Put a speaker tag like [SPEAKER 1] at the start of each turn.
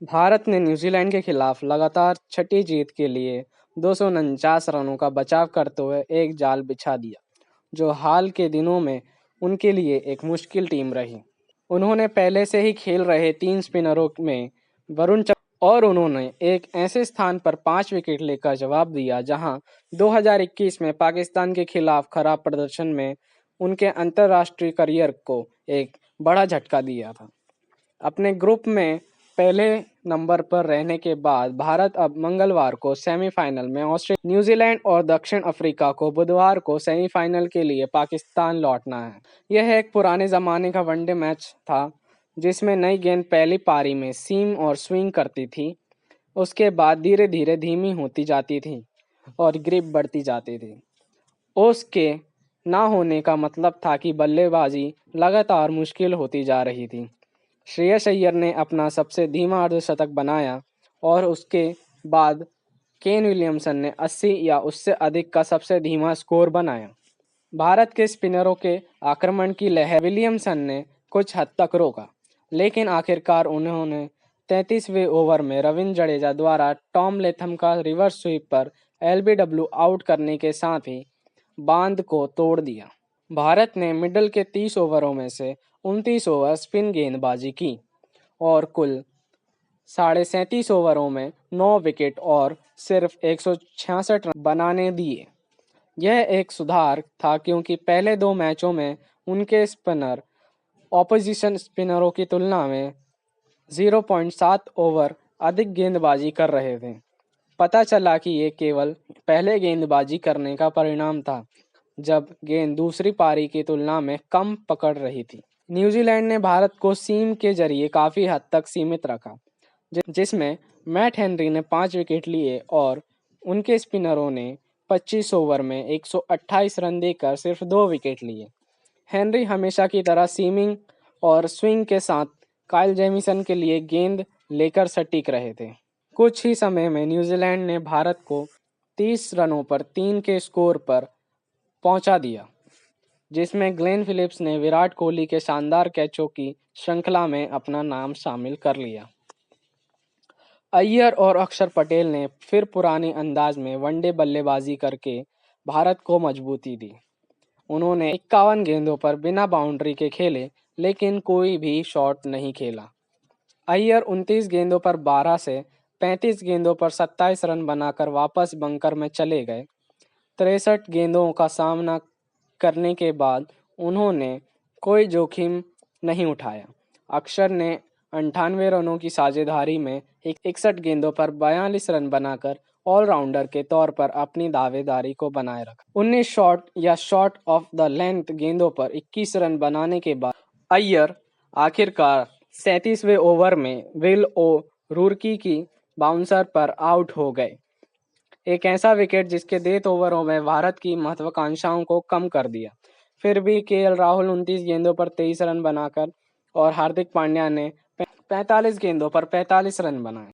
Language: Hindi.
[SPEAKER 1] भारत ने न्यूजीलैंड के खिलाफ लगातार छठी जीत के लिए 249 रनों का बचाव करते हुए एक जाल बिछा दिया, जो हाल के दिनों में उनके लिए एक मुश्किल टीम रही। उन्होंने पहले से ही खेल रहे 3 स्पिनरों में वरुण चक्रवर्ती और उन्होंने एक ऐसे स्थान पर 5 विकेट लेकर जवाब दिया जहां 2021 में पाकिस्तान के खिलाफ खराब प्रदर्शन में उनके अंतर्राष्ट्रीय करियर को एक बड़ा झटका दिया था। अपने ग्रुप में पहले नंबर पर रहने के बाद भारत अब मंगलवार को सेमीफाइनल में ऑस्ट्रेलिया, न्यूजीलैंड और दक्षिण अफ्रीका को बुधवार को सेमीफाइनल के लिए पाकिस्तान लौटना है। यह एक पुराने ज़माने का वनडे मैच था जिसमें नई गेंद पहली पारी में सीम और स्विंग करती थी, उसके बाद धीरे धीरे धीमी होती जाती थी और ग्रिप बढ़ती जाती थी। उसके ना होने का मतलब था कि बल्लेबाजी लगातार मुश्किल होती जा रही थी। श्रेयस अय्यर ने अपना सबसे धीमा अर्धशतक बनाया और उसके बाद केन विलियमसन ने 80 या उससे अधिक का सबसे धीमा स्कोर बनाया। भारत के स्पिनरों के आक्रमण की लहर विलियमसन ने कुछ हद तक रोका, लेकिन आखिरकार उन्होंने 33वें ओवर में रविंद्र जडेजा द्वारा टॉम लेथम का रिवर्स स्वीप पर एलबीडब्ल्यू आउट करने के साथ ही बांध को तोड़ दिया। भारत ने मिडल के 30 ओवरों में से 29 ओवर स्पिन गेंदबाजी की और कुल 37.5 ओवरों में 9 विकेट और सिर्फ 166 रन बनाने दिए। यह एक सुधार था क्योंकि पहले 2 मैचों में उनके स्पिनर ऑपोजिशन स्पिनरों की तुलना में 0.7 ओवर अधिक गेंदबाजी कर रहे थे। पता चला कि ये केवल पहले गेंदबाजी करने का परिणाम था, जब गेंद दूसरी पारी की तुलना में कम पकड़ रही थी। न्यूजीलैंड ने भारत को सीम के जरिए काफ़ी हद तक सीमित रखा, जिसमें मैट हेनरी ने 5 विकेट लिए और उनके स्पिनरों ने 25 ओवर में 128 रन देकर सिर्फ 2 विकेट लिए। हेनरी हमेशा की तरह सीमिंग और स्विंग के साथ काइल जेमिसन के लिए गेंद लेकर सटीक रहे थे। कुछ ही समय में न्यूजीलैंड ने भारत को 30 रनों पर 3 के स्कोर पर पहुंचा दिया, जिसमें ग्लेन फिलिप्स ने विराट कोहली के शानदार कैचों की श्रृंखला में अपना नाम शामिल कर लिया। अय्यर और अक्षर पटेल ने फिर पुराने अंदाज में वनडे बल्लेबाजी करके भारत को मजबूती दी। उन्होंने 51 गेंदों पर बिना बाउंड्री के खेले, लेकिन कोई भी शॉट नहीं खेला। अय्यर 29 गेंदों पर 12 से 35 गेंदों पर 27 रन बनाकर वापस बंकर में चले गए। 63 गेंदों का सामना करने के बाद उन्होंने कोई जोखिम नहीं उठाया। अक्षर ने 98 रनों की साझेदारी में 61 गेंदों पर 42 रन बनाकर ऑलराउंडर के तौर पर अपनी दावेदारी को बनाए रखा। 19 शॉट या शॉट ऑफ द लेंथ गेंदों पर 21 रन बनाने के बाद अय्यर आखिरकार 37वें ओवर में विल ओ रूरकी की बाउंसर पर आउट हो गए। एक ऐसा विकेट जिसके डेथ ओवरों में भारत की महत्वाकांक्षाओं को कम कर दिया। फिर भी केएल राहुल 29 गेंदों पर 23 रन बनाकर और हार्दिक पांड्या ने 45 गेंदों पर 45 रन बनाए।